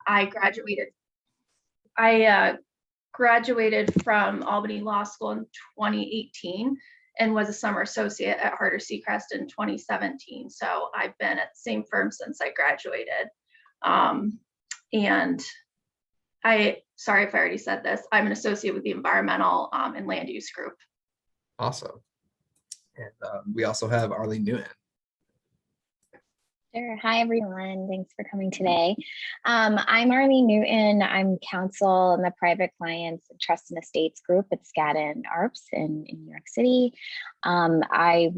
I graduated. I graduated from Albany Law School in 2018 and was a summer associate at Harder Seacrest in 2017. So I've been at the same firm since I graduated. And sorry if I already said this, I'm an associate with the environmental and land use group. Awesome. And we also have Arlene Newton. Sure. Hi, everyone. Thanks for coming today. I'm Arlene Newton. I'm counsel in the Private Clients Trust and Estates Group at Skadden Arps in New York City. I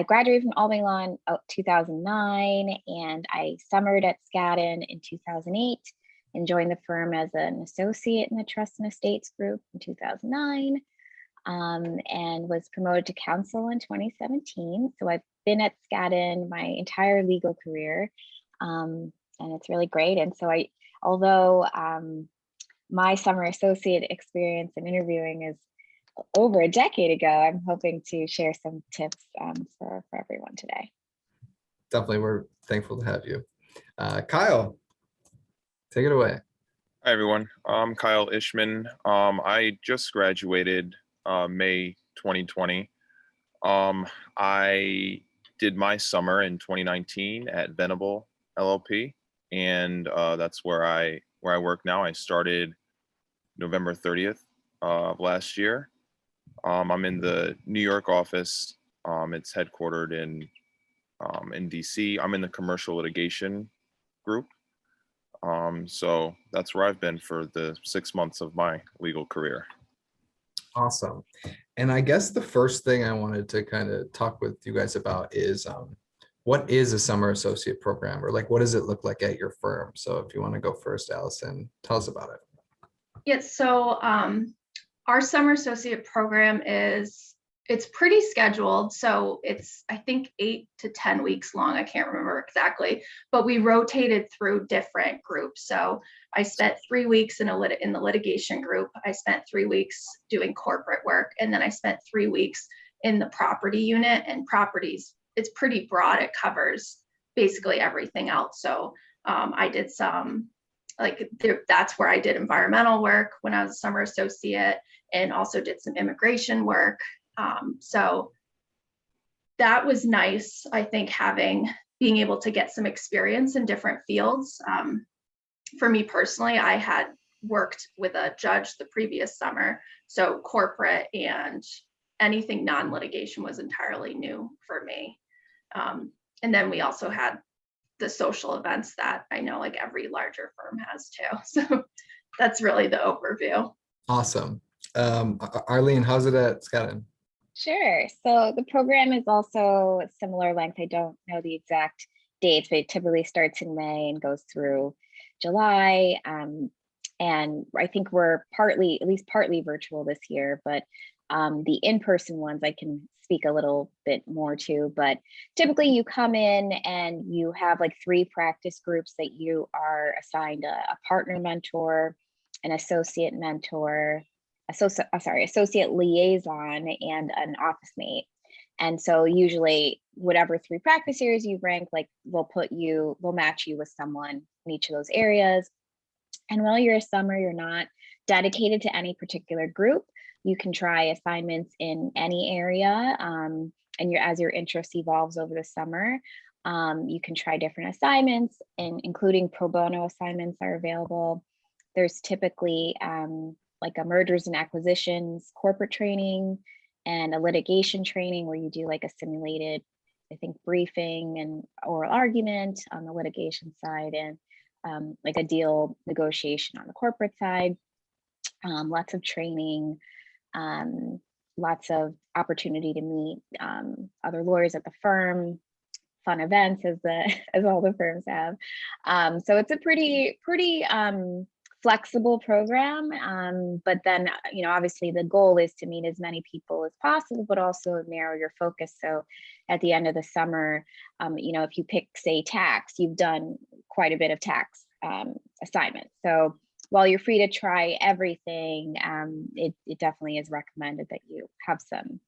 graduated from Albany Law in 2009, and I summered at Skadden in 2008 and joined the firm as an associate in the Trust and Estates Group in 2009. And was promoted to counsel in 2017. So I've been at Skadden my entire legal career, and it's really great. And so although my summer associate experience in interviewing is over a decade ago, I'm hoping to share some tips for everyone today. Definitely, we're thankful to have you. Kyle, take it away. Hi, everyone. I'm Kyle Ishman. I just graduated May 2020. I did my summer in 2019 at Venable LLP, and that's where I work now. I started November 30th of last year. I'm in the New York office. It's headquartered in DC. I'm in the commercial litigation group. So that's where I've been for the 6 months of my legal career. Awesome. And I guess the first thing I wanted to kind of talk with you guys about is what is a summer associate program, or like what does it look like at your firm? So if you want to go first, Allison, tell us about it. Yes, so our summer associate program it's pretty scheduled. So it's, I think, 8 to 10 weeks long. I can't remember exactly, but we rotated through different groups. So I spent 3 weeks in the litigation group. I spent 3 weeks doing corporate work. And then I spent 3 weeks in the property unit, and properties, it's pretty broad. It covers basically everything else. So I did some, that's where I did environmental work when I was a summer associate, and also did some immigration work. So that was nice, I think, being able to get some experience in different fields. For me personally, I had worked with a judge the previous summer, so corporate and anything non-litigation was entirely new for me. And then we also had the social events that I know like every larger firm has too. So that's really the overview. Awesome. Arlene, how's it at Skadden? Sure. So the program is also similar length. I don't know the exact dates, but it typically starts in May and goes through July. And I think we're at least partly virtual this year, but the in-person ones I can speak a little bit more to. But typically you come in and you have like 3 practice groups that you are assigned a partner mentor, an associate mentor, associate liaison, and an office mate. And so usually whatever 3 practice areas you rank, like we'll match you with someone in each of those areas. And while you're a summer, you're not dedicated to any particular group. You can try assignments in any area. And as your interest evolves over the summer, you can try different assignments, and including pro bono assignments are available. There's typically like a mergers and acquisitions corporate training, and a litigation training where you do like a simulated, I think, briefing and oral argument on the litigation side, and like a deal negotiation on the corporate side. Lots of training, lots of opportunity to meet other lawyers at the firm, fun events as all the firms have. So it's a pretty flexible program, but then obviously the goal is to meet as many people as possible, but also narrow your focus. So at the end of the summer, if you pick, say, tax, you've done quite a bit of tax assignments. So while you're free to try everything, it definitely is recommended that you have some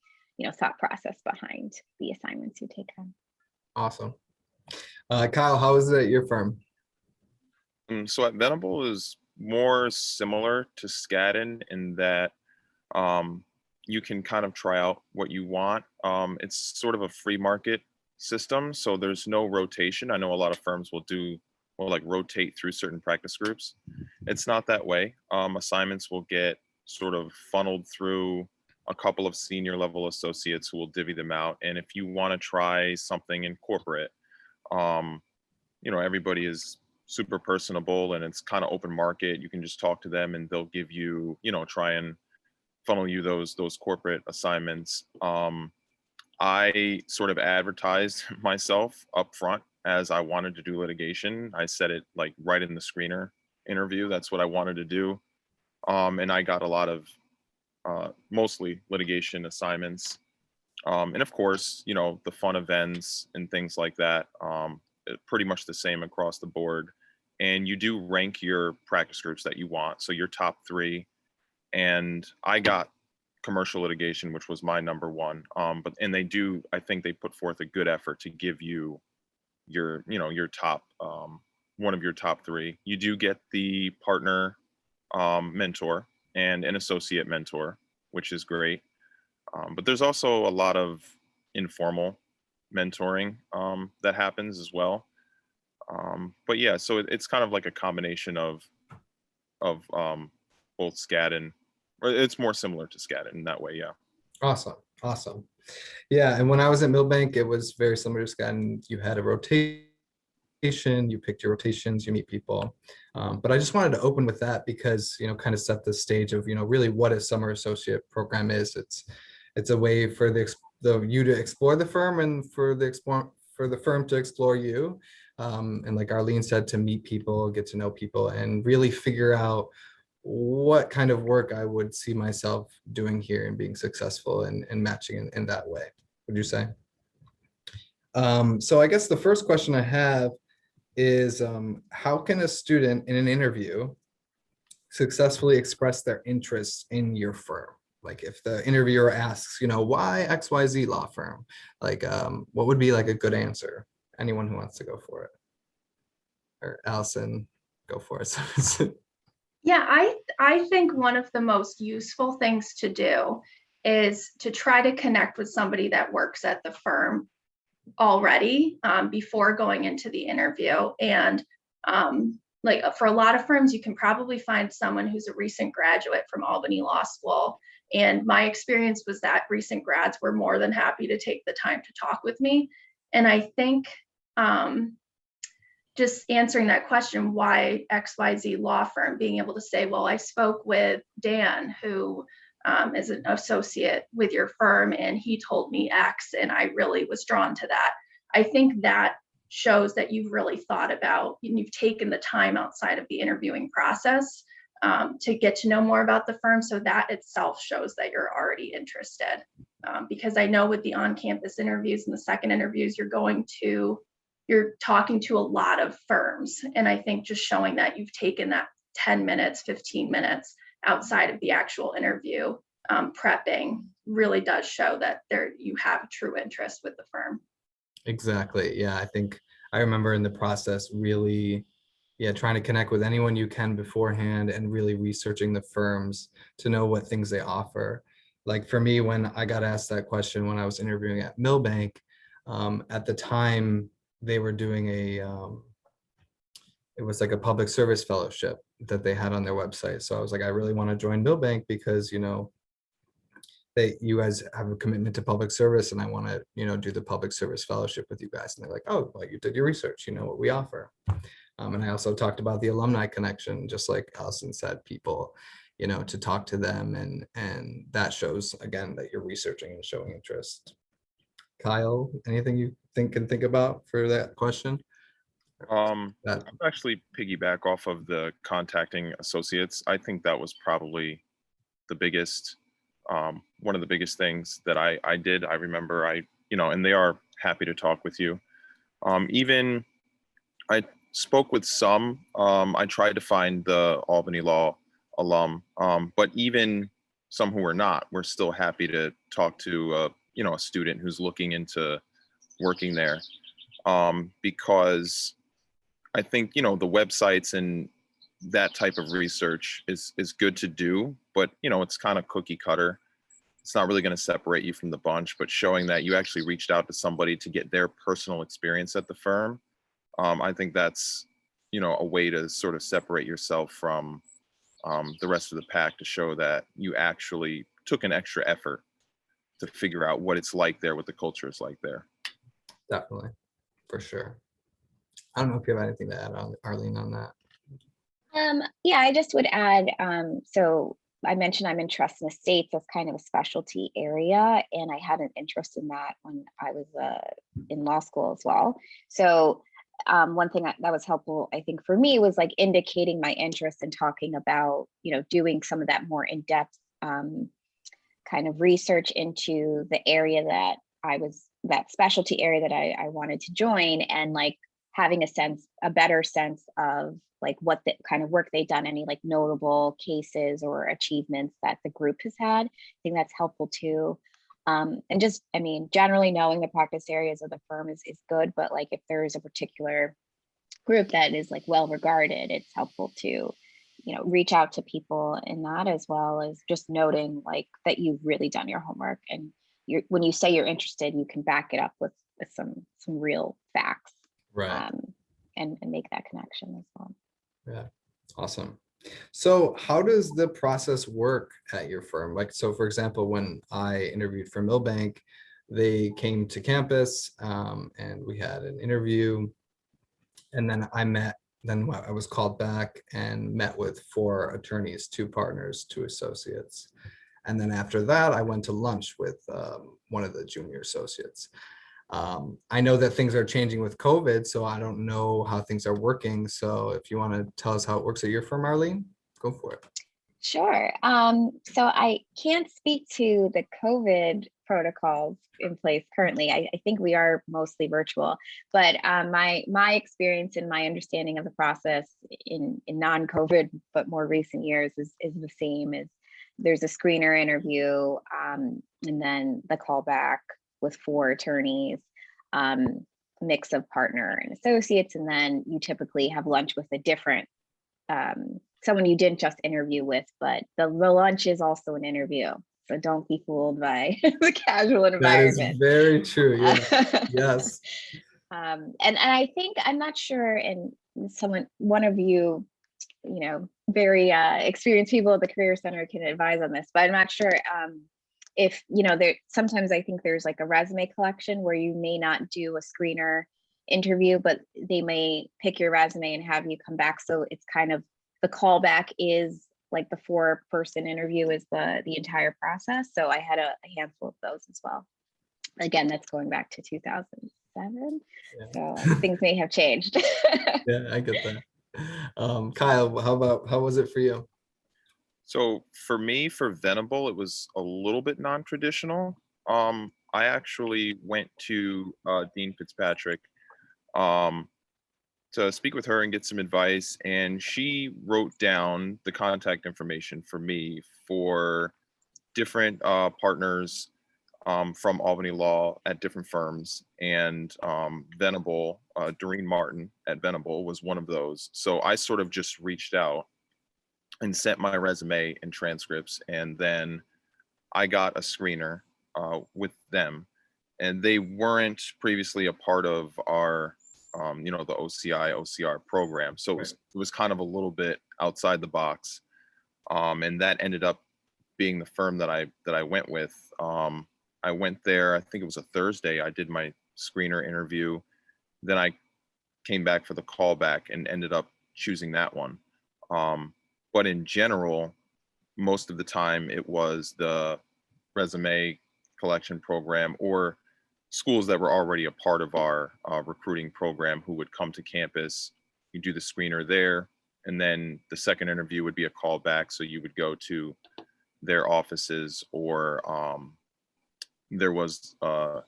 thought process behind the assignments you take on. Awesome. Kyle, how is it at your firm? So at Venable is more similar to Skadden in that you can kind of try out what you want. It's sort of a free market system, so there's no rotation. I know a lot of firms will like rotate through certain practice groups. It's not that way. Assignments will get sort of funneled through a couple of senior level associates who will divvy them out. And if you want to try something in corporate, um, everybody is super personable and it's kind of open market. You can just talk to them and they'll give you, try and funnel you those corporate assignments. I sort of advertised myself up front as I wanted to do litigation. I said it like right in the screener interview. That's what I wanted to do. And I got a lot of mostly litigation assignments. And of course, the fun events and things like that, pretty much the same across the board. And you do rank your practice groups that you want. So your top 3. And I got commercial litigation, which was my number 1. And I think they put forth a good effort to give you your top, one of your top 3. You do get the partner mentor and an associate mentor, which is great. But there's also a lot of informal mentoring that happens as well. But yeah, so it's kind of like a combination of both Skadden, or it's more similar to Skadden in that way. Yeah. Awesome. Yeah, and when I was at Millbank, it was very similar to Skadden. You had a rotation, you picked your rotations, you meet people. But I just wanted to open with that because, kind of set the stage of, really what a summer associate program is. It's a way for you to explore the firm and for the firm to explore you. And like Arlene said, to meet people, get to know people, and really figure out what kind of work I would see myself doing here and being successful and matching in that way, would you say? So I guess the first question I have is, how can a student in an interview successfully express their interest in your firm? Like if the interviewer asks, why XYZ law firm? Like, what would be like a good answer? Anyone who wants to go for it? Or Allison, go for it. Yeah, I think one of the most useful things to do is to try to connect with somebody that works at the firm already before going into the interview. And like for a lot of firms, you can probably find someone who's a recent graduate from Albany Law School. And my experience was that recent grads were more than happy to take the time to talk with me. And I think just answering that question, why XYZ law firm, being able to say, well, I spoke with Dan, who is an associate with your firm, and he told me X, and I really was drawn to that. I think that shows that you've really thought about, and you've taken the time outside of the interviewing process to get to know more about the firm. So that itself shows that you're already interested. Because I know with the on-campus interviews and the second interviews, you're talking to a lot of firms. And I think just showing that you've taken that 10 minutes, 15 minutes outside of the actual interview prepping really does show that you have true interest with the firm. Exactly. Yeah, I think I remember in the process really, trying to connect with anyone you can beforehand and really researching the firms to know what things they offer. Like for me, when I got asked that question when I was interviewing at Millbank, at the time they were doing it was like a public service fellowship that they had on their website. So I was like, I really want to join Millbank because, you guys have a commitment to public service and I want to, do the public service fellowship with you guys. And they're like, oh, well, you did your research, you know what we offer. And I also talked about the alumni connection, just like Allison said, people, to talk to them. And that shows, again, that you're researching and showing interest. Kyle, anything you can think about for that question? I'll actually piggyback off of the contacting associates. I think that was probably the biggest, one of the biggest things that I did. I remember and they are happy to talk with you. Even I spoke with some, I tried to find the Albany Law alum, but even some who were not, were still happy to talk to, a student who's looking into working there. Because I think, you know, the websites and that type of research is good to do, but you know, it's kind of cookie cutter. It's not really going to separate you from the bunch, but showing that you actually reached out to somebody to get their personal experience at the firm, I think that's, you know, a way to sort of separate yourself from the rest of the pack, to show that you actually took an extra effort to figure out what it's like there, what the culture is like there. Definitely, for sure. I don't know if you have anything to add on, Arlene, on that. Yeah, I just would add, so I mentioned I'm in trust and estates as kind of a specialty area, and I had an interest in that when I was in law school as well. So one thing that was helpful, I think, for me was like indicating my interest in talking about, you know, doing some of that more in-depth kind of research into the area that that specialty area that I wanted to join, and like having a better sense of like what the kind of work they've done, any like notable cases or achievements that the group has had. I think that's helpful too. And just, I mean, generally knowing the practice areas of the firm is good, but like if there is a particular group that is like well regarded, it's helpful to, you know, reach out to people in that, as well as just noting like that you've really done your homework, and when you say you're interested, you can back it up with some real facts. Right. And make that connection as well. Yeah, awesome. So how does the process work at your firm? Like, so for example, when I interviewed for Millbank, they came to campus and we had an interview, and then I was called back and met with 4 attorneys, 2 partners, 2 associates. And then after that, I went to lunch with one of the junior associates. I know that things are changing with COVID, so I don't know how things are working. So if you want to tell us how it works at your firm, Arlene, go for it. Sure. So I can't speak to the COVID protocols in place currently. I think we are mostly virtual, but my experience and my understanding of the process in non-COVID but more recent years is the same. Is there's a screener interview, and then the callback with 4 attorneys, mix of partner and associates, and then you typically have lunch with a different someone you didn't just interview with, but the lunch is also an interview. So don't be fooled by the casual environment. That is very true. Yeah. Yes. And I think, I'm not sure, and one of you, you know, very experienced people at the Career Center can advise on this, but I'm not sure if, you know, sometimes I think there's like a resume collection where you may not do a screener interview, but they may pick your resume and have you come back. So it's kind of, the callback is like the 4-person interview is the entire process. So I had a handful of those as well. Again, that's going back to 2007. Yeah. So things may have changed. Yeah, I get that. Kyle, how was it for you? So for me, for Venable, it was a little bit non-traditional. I actually went to Dean Fitzpatrick to speak with her and get some advice, and she wrote down the contact information for me for different partners from Albany Law at different firms, and Venable, Doreen Martin at Venable was one of those. So I sort of just reached out and sent my resume and transcripts, and then I got a screener with them, and they weren't previously a part of our you know, the OCR program. So it was kind of a little bit outside the box. And that ended up being the firm that I went with. I went there, I think it was a Thursday. I did my screener interview. Then I came back for the callback and ended up choosing that one. But in general, most of the time it was the resume collection program or schools that were already a part of our recruiting program who would come to campus. You do the screener there, and then the second interview would be a callback. So you would go to their offices, or there was, you'll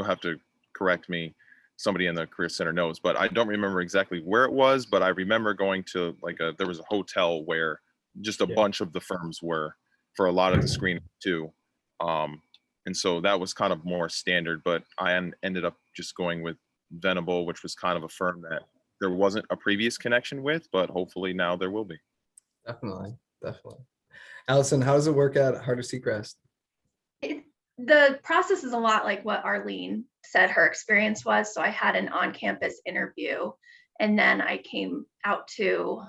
have to correct me, somebody in the Career Center knows, but I don't remember exactly where it was, but I remember going to like there was a hotel where just a bunch of the firms were for a lot of the screening too. And so that was kind of more standard, but I ended up just going with Venable, which was kind of a firm that there wasn't a previous connection with, but hopefully now there will be. Definitely, definitely. Allison, how does it work at Harder Seacrest? The process is a lot like what Arlene said her experience was. So I had an on-campus interview, and then I came out to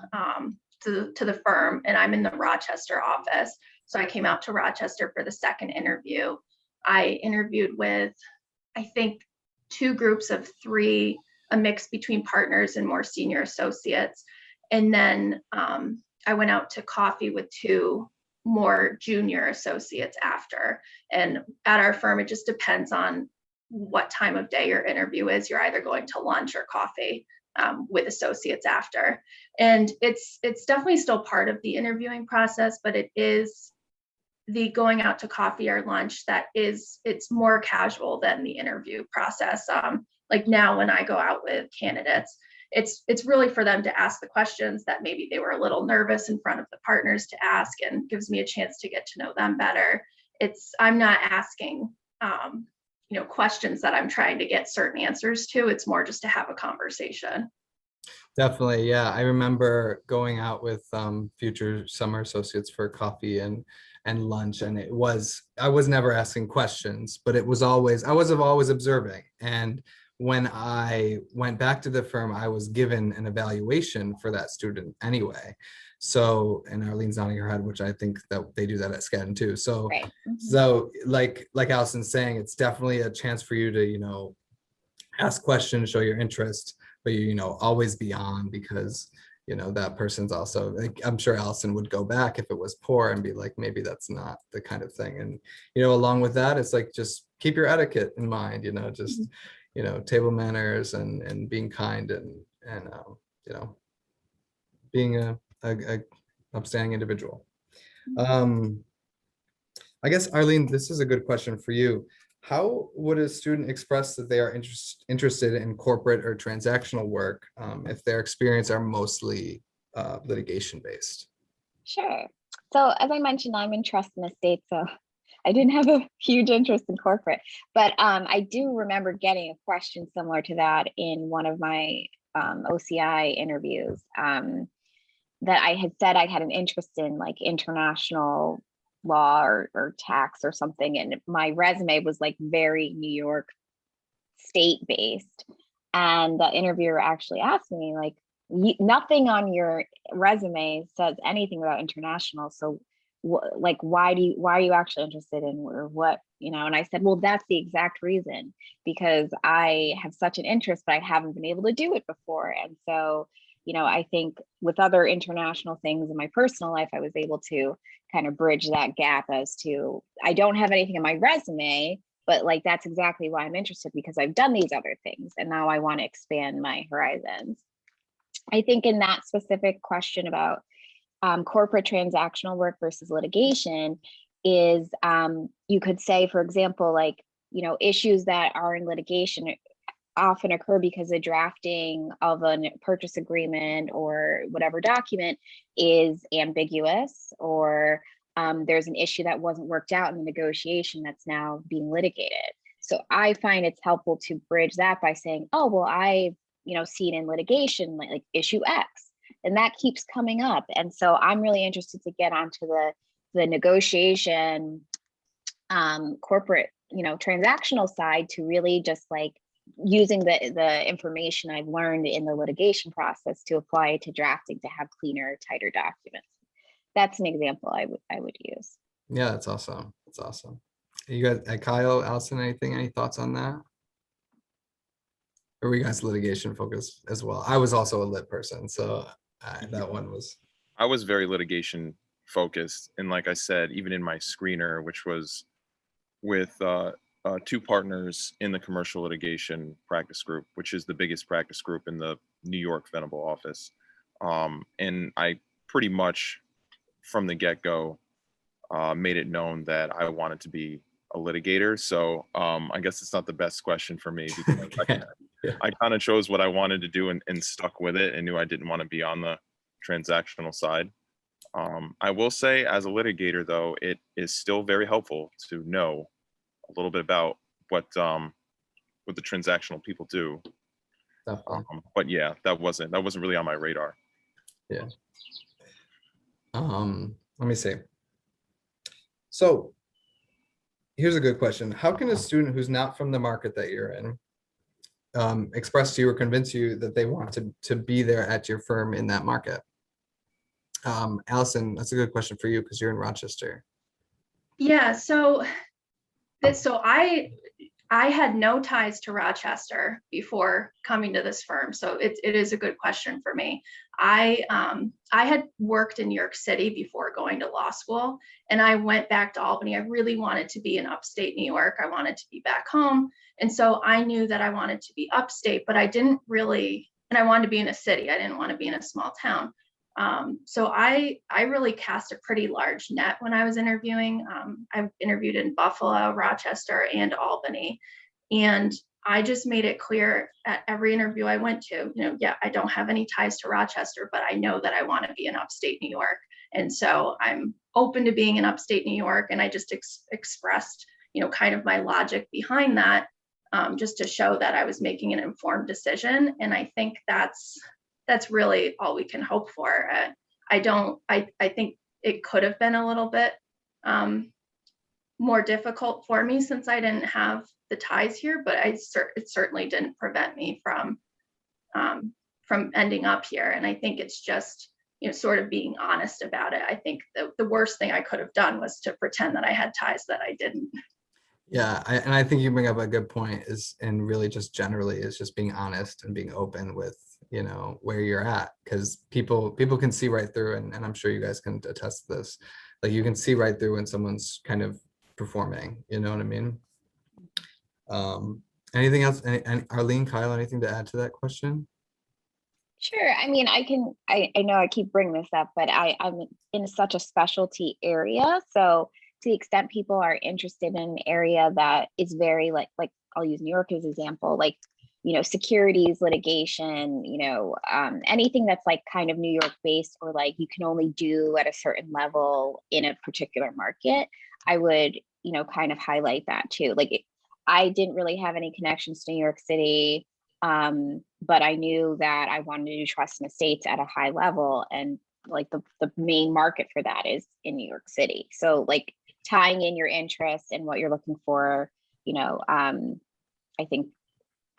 the firm, and I'm in the Rochester office. So I came out to Rochester for the second interview. I interviewed with, I think, 2 groups of 3, a mix between partners and more senior associates. And then I went out to coffee with 2 more junior associates after. And at our firm, it just depends on what time of day your interview is. You're either going to lunch or coffee with associates after. And it's definitely still part of the interviewing process, but it is the going out to coffee or lunch it's more casual than the interview process. Like now when I go out with candidates, it's really for them to ask the questions that maybe they were a little nervous in front of the partners to ask, and gives me a chance to get to know them better. I'm not asking questions that I'm trying to get certain answers to. It's more just to have a conversation. Definitely, yeah. I remember going out with future summer associates for coffee and lunch, and I was never asking questions, but I was always observing. And when I went back to the firm, I was given an evaluation for that student anyway. So, and Arlene's nodding her head, which I think that they do that at Skadden too. So, Right. so like Allison's saying, it's definitely a chance for you to, ask questions, show your interest, but always be on, because that person's also, like, I'm sure Allison would go back if it was poor and be like, maybe that's not the kind of thing. And along with that, it's like, just keep your etiquette in mind, just table manners and being kind and being a upstanding individual. I guess, Arlene, this is a good question for you. How would a student express that they are interested in corporate or transactional work if their experience are mostly litigation based? Sure. So as I mentioned, I'm in trust and estate, so I didn't have a huge interest in corporate, but I do remember getting a question similar to that in one of my OCI interviews, that I had said I had an interest in like international law or tax or something, and my resume was like very New York state based, and the interviewer actually asked me like, nothing on your resume says anything about international, so like why are you actually interested in, or what, and I said, well, that's the exact reason, because I have such an interest, but I haven't been able to do it before. And so I think with other international things in my personal life, I was able to kind of bridge that gap as to, I don't have anything in my resume, but like, that's exactly why I'm interested, because I've done these other things and now I want to expand my horizons. I think in that specific question about corporate transactional work versus litigation is, you could say, for example, like, issues that are in litigation often occur because the drafting of a purchase agreement or whatever document is ambiguous, or there's an issue that wasn't worked out in the negotiation that's now being litigated. So I find it's helpful to bridge that by saying, oh, well, I've seen in litigation like issue X, and that keeps coming up. And so I'm really interested to get onto the negotiation, corporate, transactional side, to really just like using the information I've learned in the litigation process to apply it to drafting, to have cleaner, tighter documents. That's an example I would use. Yeah, that's awesome. That's awesome. You guys, Kyle, Allison, any thoughts on that? Or were you guys litigation focused as well? I was also a lit person, so that one was. I was very litigation focused, and like I said, even in my screener, which was with 2 partners in the commercial litigation practice group, which is the biggest practice group in the New York Venable office. And I pretty much from the get-go made it known that I wanted to be a litigator. So I guess it's not the best question for me, because I kind of chose what I wanted to do and stuck with it, and knew I didn't want to be on the transactional side. I will say, as a litigator, though, it is still very helpful to know a little bit about what the transactional people do, definitely. But yeah, that wasn't really on my radar. Yeah. Let me see. So here's a good question. How can a student who's not from the market that you're in express to you or convince you that they want to be there at your firm in that market? Allison, that's a good question for you because you're in Rochester. Yeah, so I had no ties to Rochester before coming to this firm, so it is a good question for me. I had worked in New York City before going to law school, and I went back to Albany. I really wanted to be in upstate New York. I wanted to be back home, and so I knew that I wanted to be upstate, but I didn't really, and I wanted to be in a city. I didn't want to be in a small town. So I really cast a pretty large net when I was interviewing. I've interviewed in Buffalo, Rochester, and Albany. And I just made it clear at every interview I went to, yeah, I don't have any ties to Rochester, but I know that I want to be in upstate New York. And so I'm open to being in upstate New York. And I just expressed, kind of my logic behind that, just to show that I was making an informed decision. And I think that's really all we can hope for. I think it could have been a little bit more difficult for me since I didn't have the ties here, but it certainly didn't prevent me from ending up here. And I think it's just, sort of being honest about it. I think the worst thing I could have done was to pretend that I had ties that I didn't. Yeah, and I think you bring up a good point and really just generally is just being honest and being open with, where you're at, because people can see right through, and I'm sure you guys can attest to this. Like you can see right through when someone's kind of performing, you know what I mean? Anything else? And Arlene, Kyle, anything to add to that question? Sure. I mean, I know I keep bringing this up, but I'm in such a specialty area. So to the extent people are interested in an area that is very like I'll use New York as an example, like, securities, litigation, anything that's like kind of New York based, or like you can only do at a certain level in a particular market, I would, kind of highlight that too. Like I didn't really have any connections to New York City, but I knew that I wanted to do trust and estates at a high level, and like the main market for that is in New York City. So like tying in your interests and what you're looking for, I think,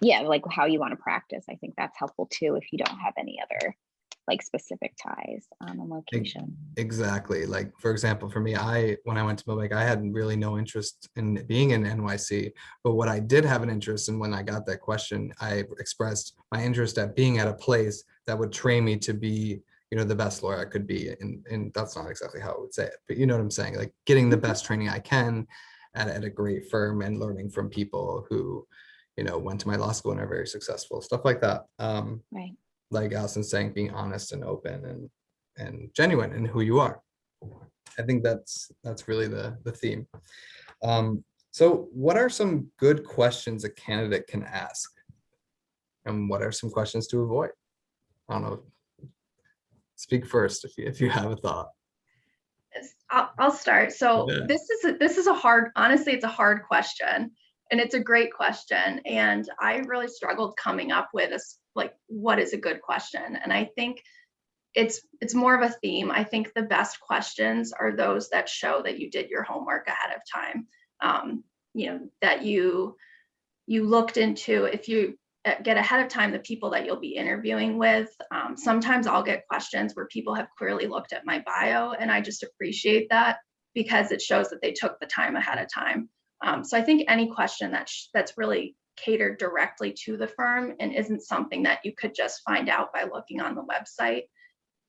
yeah, like how you want to practice. I think that's helpful too if you don't have any other like specific ties and location. Exactly. Like for example, for me, when I went to Milbank, I had really no interest in being in NYC, but what I did have an interest in when I got that question, I expressed my interest at being at a place that would train me to be, the best lawyer I could be. And that's not exactly how I would say it, but you know what I'm saying? Like getting the best training I can at a great firm and learning from people who, went to my law school and are very successful, stuff like that. Right. Like Allison's saying, being honest and open and genuine in who you are. I think that's really the theme. So what are some good questions a candidate can ask? And what are some questions to avoid? I don't know. Speak first if you have a thought. I'll start. So Yeah. this is a hard, honestly, it's a hard question, and it's a great question. And I really struggled coming up with what is a good question? And I think it's more of a theme. I think the best questions are those that show that you did your homework ahead of time. That you looked into, if you get ahead of time, the people that you'll be interviewing with. Sometimes I'll get questions where people have clearly looked at my bio, and I just appreciate that because it shows that they took the time ahead of time. So I think any question that's really catered directly to the firm and isn't something that you could just find out by looking on the website,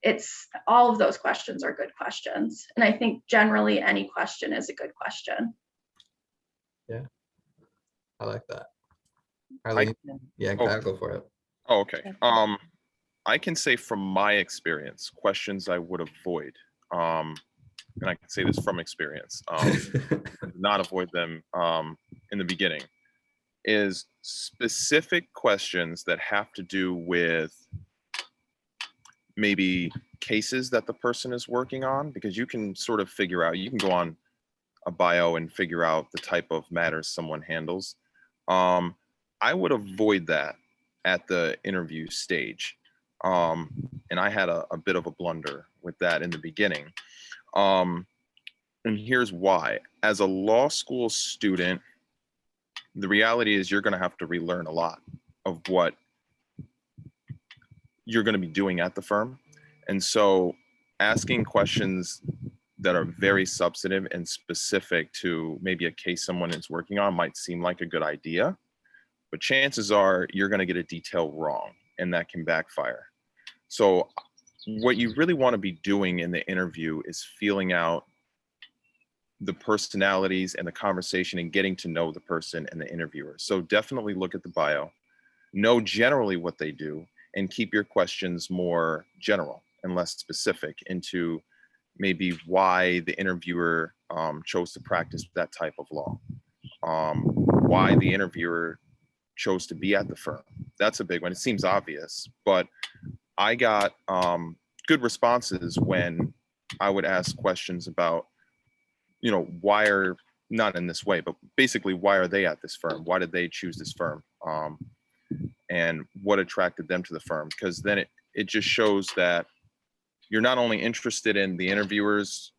it's all of those questions are good questions. And I think generally any question is a good question. Yeah, I like that. Arlene, yeah, Kyle, go for it. Oh, okay. I can say from my experience, questions I would avoid. And I can say this from experience, not avoid them in the beginning, is specific questions that have to do with maybe cases that the person is working on, because you can sort of figure out, you can go on a bio and figure out the type of matters someone handles. I would avoid that at the interview stage. And I had a bit of a blunder with that in the beginning. And here's why. As a law school student, the reality is you're going to have to relearn a lot of what you're going to be doing at the firm. And so asking questions that are very substantive and specific to maybe a case someone is working on might seem like a good idea, but chances are you're going to get a detail wrong, and that can backfire. So what you really want to be doing in the interview is feeling out the personalities and the conversation and getting to know the person and the interviewer. So definitely look at the bio, know generally what they do, and keep your questions more general and less specific into maybe why the interviewer chose to practice that type of law, why the interviewer chose to be at the firm. That's a big one. It seems obvious, but I got good responses when I would ask questions about, why are, not in this way, but basically, why are they at this firm? Why did they choose this firm? And what attracted them to the firm? Because then it just shows that you're not only interested in the interviewer's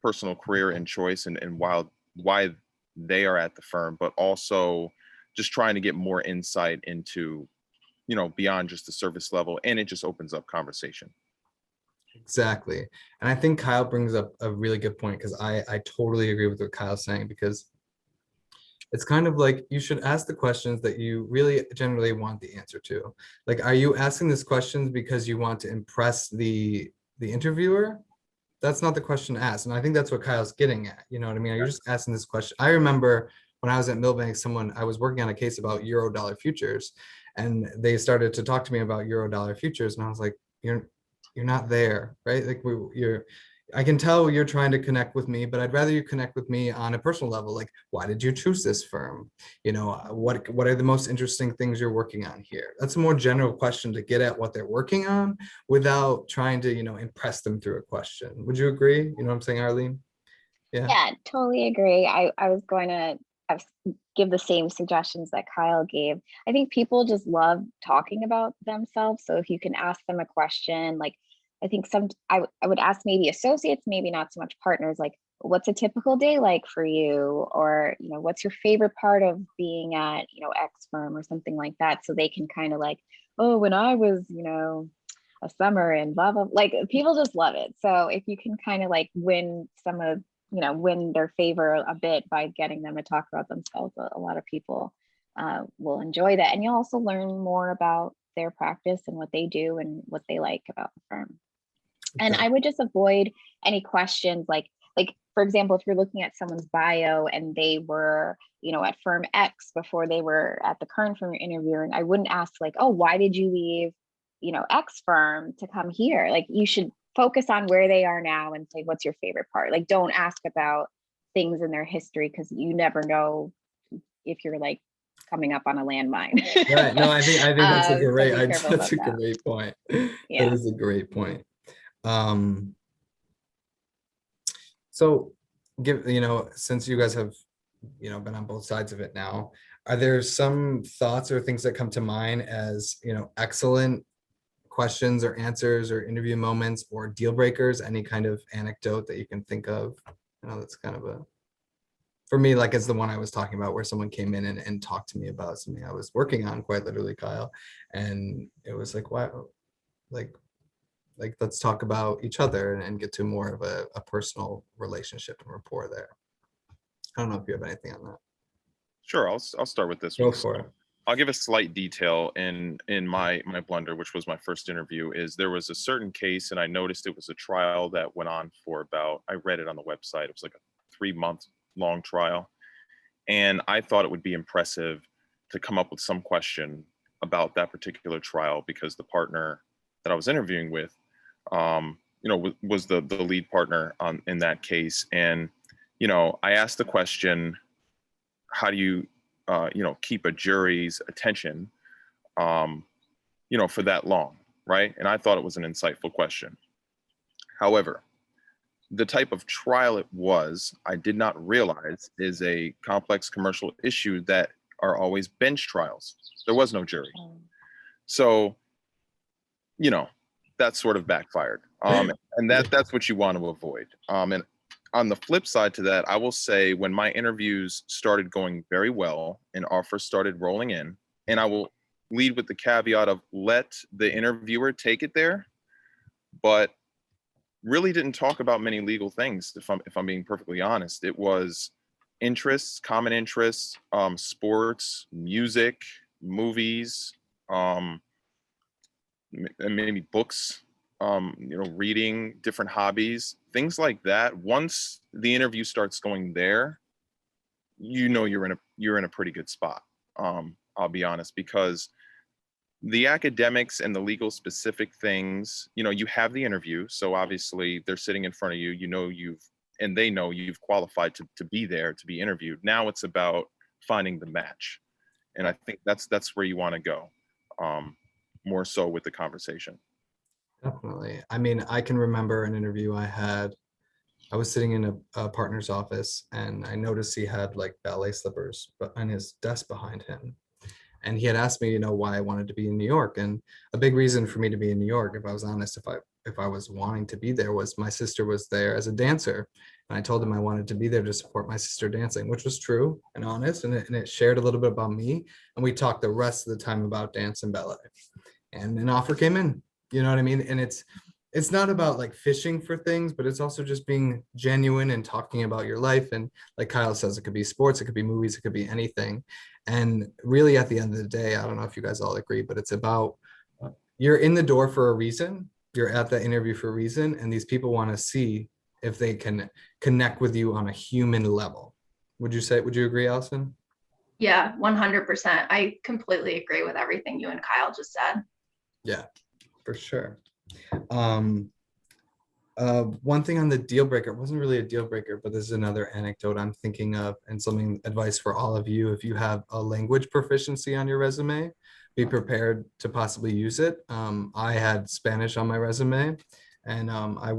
personal career and choice and why they are at the firm, but also just trying to get more insight into, beyond just the service level, and it just opens up conversation. Exactly. And I think Kyle brings up a really good point, because I totally agree with what Kyle's saying, because it's kind of like you should ask the questions that you really generally want the answer to. Like, are you asking these questions because you want to impress the interviewer? That's not the question to ask. And I think that's what Kyle's getting at. You know what I mean? You're just asking this question. I remember when I was at Milbank, I was working on a case about Euro-dollar futures, and they started to talk to me about Euro-dollar futures. And I was like, you're not there, right? Like I can tell you're trying to connect with me, but I'd rather you connect with me on a personal level. Like, why did you choose this firm? What are the most interesting things you're working on here? That's a more general question to get at what they're working on without trying to, impress them through a question. Would you agree? You know what I'm saying, Arlene? Yeah, totally agree. I was going to give the same suggestions that Kyle gave. I think people just love talking about themselves. So if you can ask them a question, like, I think I would ask maybe associates, maybe not so much partners, like, what's a typical day like for you? Or, what's your favorite part of being at, X firm or something like that. So they can kind of like, oh, when I was, a summer and blah, blah, like, people just love it. So if you can kind of like win their favor a bit by getting them to talk about themselves, a lot of people will enjoy that. And you'll also learn more about their practice and what they do and what they like about the firm. And I would just avoid any questions like, for example, if you're looking at someone's bio and they were, at firm X before they were at the current firm you're interviewing, I wouldn't ask like, oh, why did you leave, X firm to come here? Like, you should focus on where they are now and say, what's your favorite part? Like, don't ask about things in their history, because you never know if you're like coming up on a landmine. Right. No, I think that's a great, that's a great point. Yeah. That is a great point. So since you guys have, been on both sides of it now, are there some thoughts or things that come to mind as, excellent questions or answers or interview moments or deal breakers? Any kind of anecdote that you can think of? That's kind of for me, like, it's the one I was talking about, where someone came in and talked to me about something I was working on, quite literally, Kyle. And it was like, wow, like let's talk about each other and get to more of a personal relationship and rapport there. I don't know if you have anything on that. Sure, I'll start with this Go one. for it. I'll give a slight detail in my blunder, which was my first interview. Is there was a certain case, and I noticed it was a trial that went on for about, I read it on the website, it was like a 3-month long trial, and I thought it would be impressive to come up with some question about that particular trial, because the partner that I was interviewing with, was the lead partner in that case. And I asked the question, how do you keep a jury's attention for that long, right? And I thought it was an insightful question. However, the type of trial it was, I did not realize, is a complex commercial issue that are always bench trials. There was no jury. So, that sort of backfired. And that's what you want to avoid. And on the flip side to that, I will say when my interviews started going very well and offers started rolling in, and I will lead with the caveat of let the interviewer take it there, but really didn't talk about many legal things. If I'm being perfectly honest, it was interests, common interests, sports, music, movies, and maybe books, reading, different hobbies, things like that. Once the interview starts going there, you're in a pretty good spot. I'll be honest, because the academics and the legal specific things, you have the interview. So obviously they're sitting in front of you, and they know you've qualified to be there, to be interviewed. Now it's about finding the match. And I think that's where you want to go, more so with the conversation. Definitely. I mean, I can remember an interview I had. I was sitting in a partner's office and I noticed he had like ballet slippers on his desk behind him. And he had asked me, why I wanted to be in New York. And a big reason for me to be in New York, if I was honest, if I was wanting to be there, was my sister was there as a dancer. And I told him I wanted to be there to support my sister dancing, which was true and honest. And it shared a little bit about me. And we talked the rest of the time about dance and ballet. And an offer came in, you know what I mean? And it's not about like fishing for things, but it's also just being genuine and talking about your life. And like Kyle says, it could be sports, it could be movies, it could be anything. And really at the end of the day, I don't know if you guys all agree, but it's about you're in the door for a reason. You're at the interview for a reason. And these people want to see if they can connect with you on a human level. Would you agree, Allison? Yeah, 100%. I completely agree with everything you and Kyle just said. Yeah, for sure. One thing on the deal breaker, it wasn't really a deal breaker, but this is another anecdote I'm thinking of and something advice for all of you. If you have a language proficiency on your resume, be prepared to possibly use it. I had Spanish on my resume and I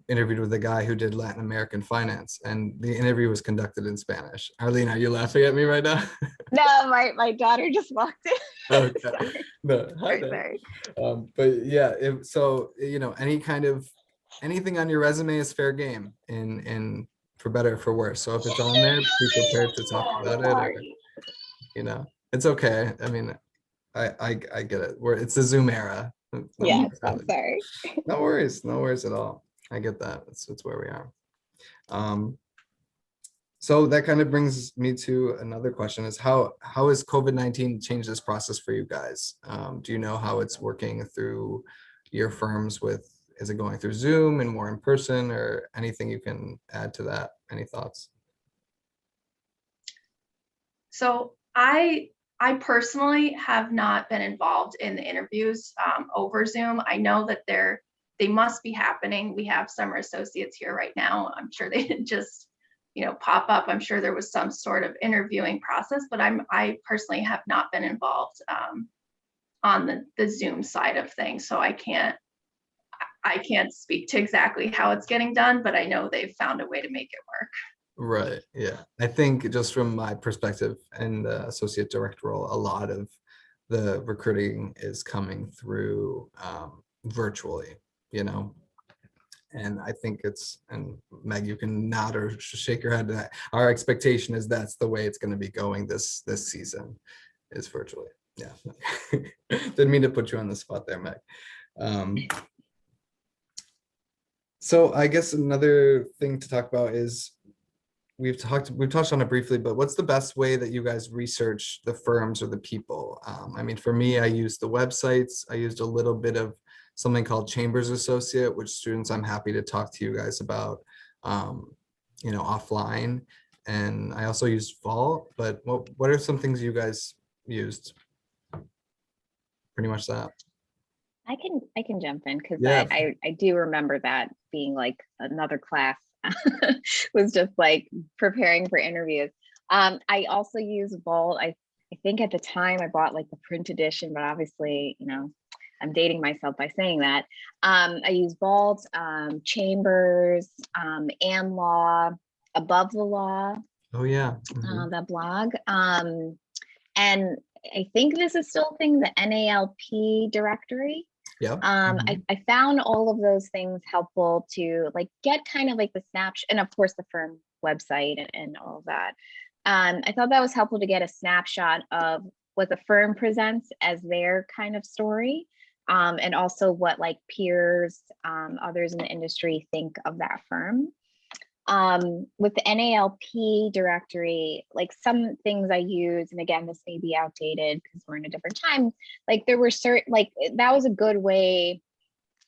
interviewed with a guy who did Latin American finance and the interview was conducted in Spanish. Arlene, are you laughing at me right now? No, my daughter just walked in. Okay. Sorry. No, hi there. Sorry. But yeah, any kind of anything on your resume is fair game in for better or for worse. So if it's on there, be prepared to talk about it or Sorry. it's okay. I mean, I get it. It's the Zoom era. No Yes, worries, I'm really. sorry. No worries at all. I get that. It's where we are. So that kind of brings me to another question is how has COVID-19 changed this process for you guys? Do you know how it's working through your firms is it going through Zoom and more in person or anything you can add to that? Any thoughts? So I personally have not been involved in the interviews over Zoom. I know that they must be happening. We have summer associates here right now. I'm sure they didn't just pop up. I'm sure there was some sort of interviewing process, but I personally have not been involved on the Zoom side of things. So I can't speak to exactly how it's getting done, but I know they've found a way to make it work. Right. Yeah. I think just from my perspective and the associate director role, a lot of the recruiting is coming through virtually, and I think and Meg, you can nod or shake your head. Our expectation is that's the way it's going to be going this season is virtually. Yeah. Didn't mean to put you on the spot there, Meg. So I guess another thing to talk about is we've touched on it briefly, but what's the best way that you guys research the firms or the people? I mean, for me, I used the websites. I used a little bit of something called Chambers Associate, which students I'm happy to talk to you guys about, offline. And I also used Vault, but what are some things you guys used? Pretty much that. I can jump in because Yeah. I do remember that being like another class was just like preparing for interviews. I also use Vault. I think at the time I bought like the print edition, but obviously, I'm dating myself by saying that. I use Vault, Chambers, AmLaw, Above the Law. Oh yeah. That blog. And I think this is still a thing, the NALP directory. Yep. I found all of those things helpful to like get kind of like the snapshot, and of course the firm website and all of that. I thought that was helpful to get a snapshot of what the firm presents as their kind of story, and also what like peers, others in the industry think of that firm. With the NALP directory, like some things I use, and again, this may be outdated because we're in a different time, like there were certain, like that was a good way,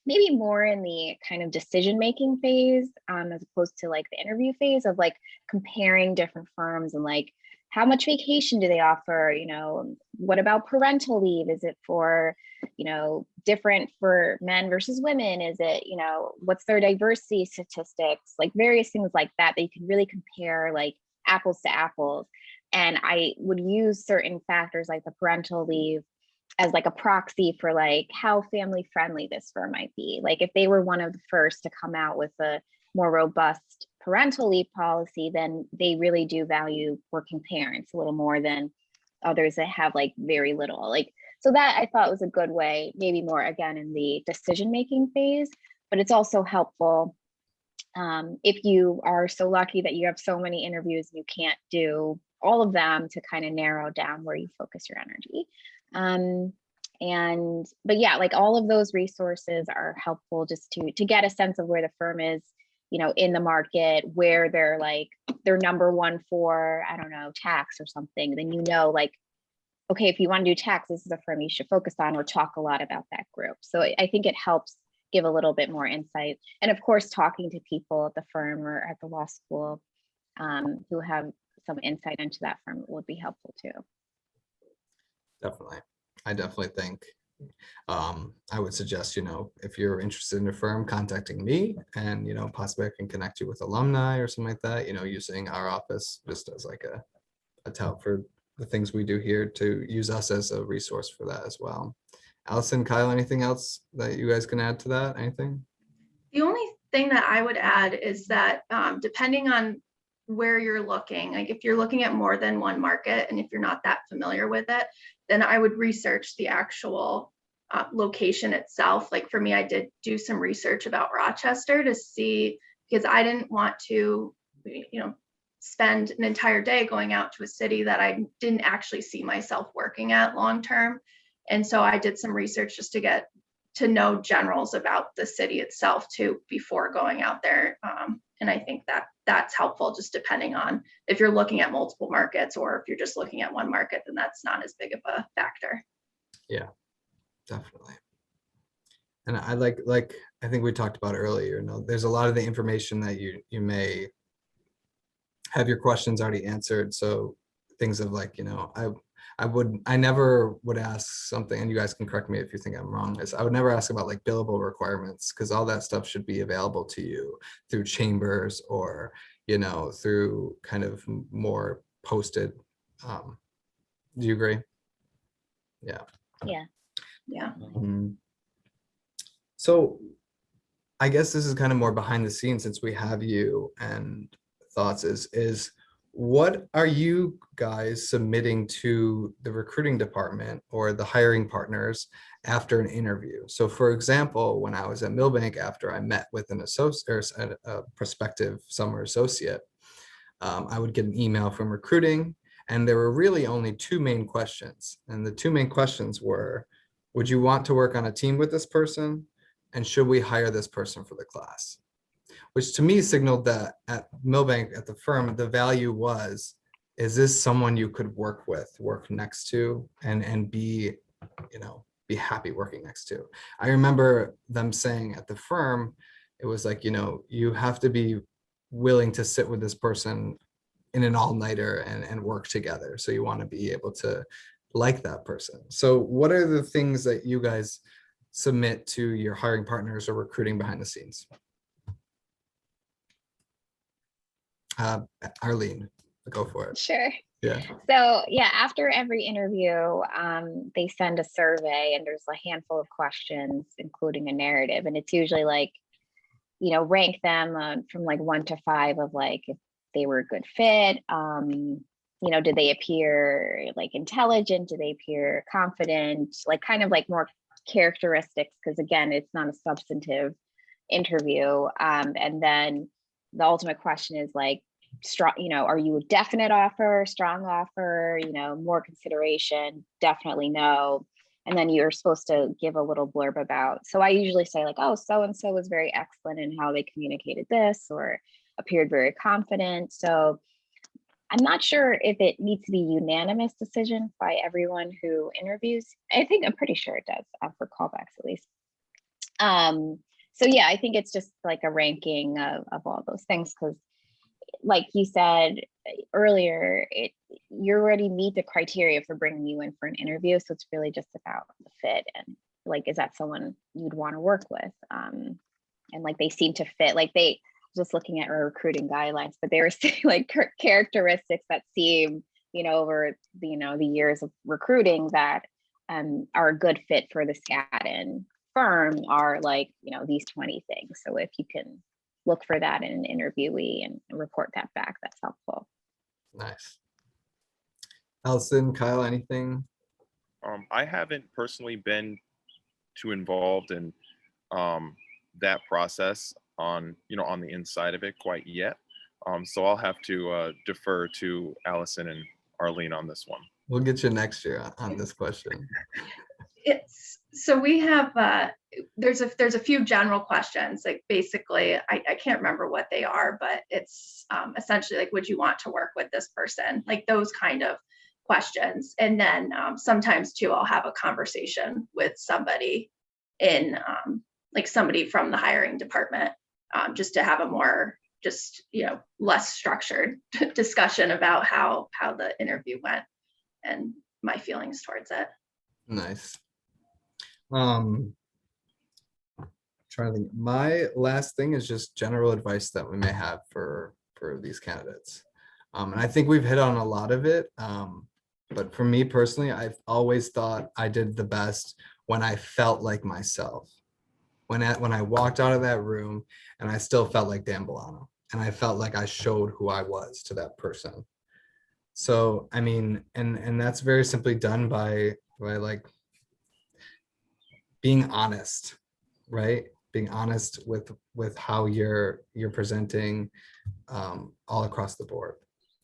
maybe more in the kind of decision-making phase, as opposed to like the interview phase of like comparing different firms and like, how much vacation do they offer? You know, what about parental leave? Is it for, you know, different for men versus women? Is it, you know, what's their diversity statistics? Like various things like that, that you can really compare like apples to apples. And I would use certain factors like the parental leave as like a proxy for like how family friendly this firm might be. Like if they were one of the first to come out with a more robust parental leave policy, then they really do value working parents a little more than others that have like very little. Like, so that I thought was a good way, maybe more again in the decision-making phase, but it's also helpful if you are so lucky that you have so many interviews and you can't do all of them, to kind of narrow down where you focus your energy. But yeah, like all of those resources are helpful just to get a sense of where the firm is, you know, in the market, where they're like, they're number one for, I don't know, tax or something. Then, you know, like, okay, if you want to do tax, this is a firm you should focus on or talk a lot about that group. So I think it helps give a little bit more insight. And of course, talking to people at the firm or at the law school who have some insight into that firm would be helpful too. Definitely. I definitely think I would suggest, you know, if you're interested in a firm, contacting me, and, you know, possibly I can connect you with alumni or something like that, you know, using our office just as like a tout for the things we do here, to use us as a resource for that as well. Allison, Kyle, anything else that you guys can add to that? Anything? The only thing that I would add is that depending on where you're looking, like if you're looking at more than one market and if you're not that familiar with it, then I would research the actual location itself. Like for me, I did do some research about Rochester to see, because I didn't want to, you know, spend an entire day going out to a city that I didn't actually see myself working at long term. And so I did some research just to get to know generals about the city itself too before going out there. And I think that that's helpful, just depending on if you're looking at multiple markets, or if you're just looking at one market, then that's not as big of a factor. Yeah, definitely. And I like I think we talked about earlier, you know, there's a lot of the information that you may have your questions already answered. So things of like, you know, I never would ask something, and you guys can correct me if you think I'm wrong, is I would never ask about like billable requirements, because all that stuff should be available to you through chambers, or, you know, through kind of more posted. Do you agree? Yeah. Yeah. Yeah. So I guess this is kind of more behind the scenes, since we have you, and thoughts is what are you guys submitting to the recruiting department or the hiring partners after an interview? So for example, when I was at Milbank, after I met with an associate or a prospective summer associate, I would get an email from recruiting, and there were really only two main questions. And the two main questions were, would you want to work on a team with this person? And should we hire this person for the class? Which to me signaled that at Milbank, at the firm, the value was, is this someone you could work with, work next to, and be, you know, be happy working next to? I remember them saying at the firm, it was like, you know, you have to be willing to sit with this person in an all-nighter and work together. So you want to be able to like that person. So what are the things that you guys submit to your hiring partners or recruiting behind the scenes? Arlene, go for it. Sure. Yeah. So yeah, after every interview, they send a survey, and there's a handful of questions, including a narrative. And it's usually like, you know, rank them from like 1 to 5 of like if they were a good fit, do they appear like intelligent? Do they appear confident? Like kind of like more characteristics, because again, it's not a substantive interview. And then the ultimate question is like, strong, are you a definite offer, strong offer, more consideration, definitely no. And then you're supposed to give a little blurb about, so I usually say like, oh, so-and-so was very excellent in how they communicated this, or appeared very confident. So I'm not sure if it needs to be unanimous decision by everyone who interviews. I'm pretty sure it does, for callbacks at least. So yeah, I think it's just like a ranking of all those things, because like you said earlier, you already meet the criteria for bringing you in for an interview. So it's really just about the fit and like, is that someone you'd want to work with? And like they seem to fit, like they just looking at our recruiting guidelines, but they were saying like characteristics that seem, over the years of recruiting that are a good fit for the Skadden firm are like, these 20 things. So if you can look for that in an interviewee and report that back, that's helpful. Nice. Allison, Kyle, anything? I haven't personally been too involved in that process on the inside of it quite yet. So I'll have to defer to Allison and Arlene on this one. We'll get you next year on this question. So we have there's a few general questions, like basically I can't remember what they are, but it's essentially like, would you want to work with this person, like those kind of questions. And then sometimes too I'll have a conversation with somebody in like somebody from the hiring department, just to have a more less structured discussion about how the interview went and my feelings towards it. Nice. Trying to think. My last thing is just general advice that we may have for these candidates. And I think we've hit on a lot of it. But for me personally, I've always thought I did the best when I felt like myself. When I walked out of that room and I still felt like Dan Bolano, and I felt like I showed who I was to that person. So, I mean, and that's very simply done by like being honest, right? Being honest with how you're presenting all across the board.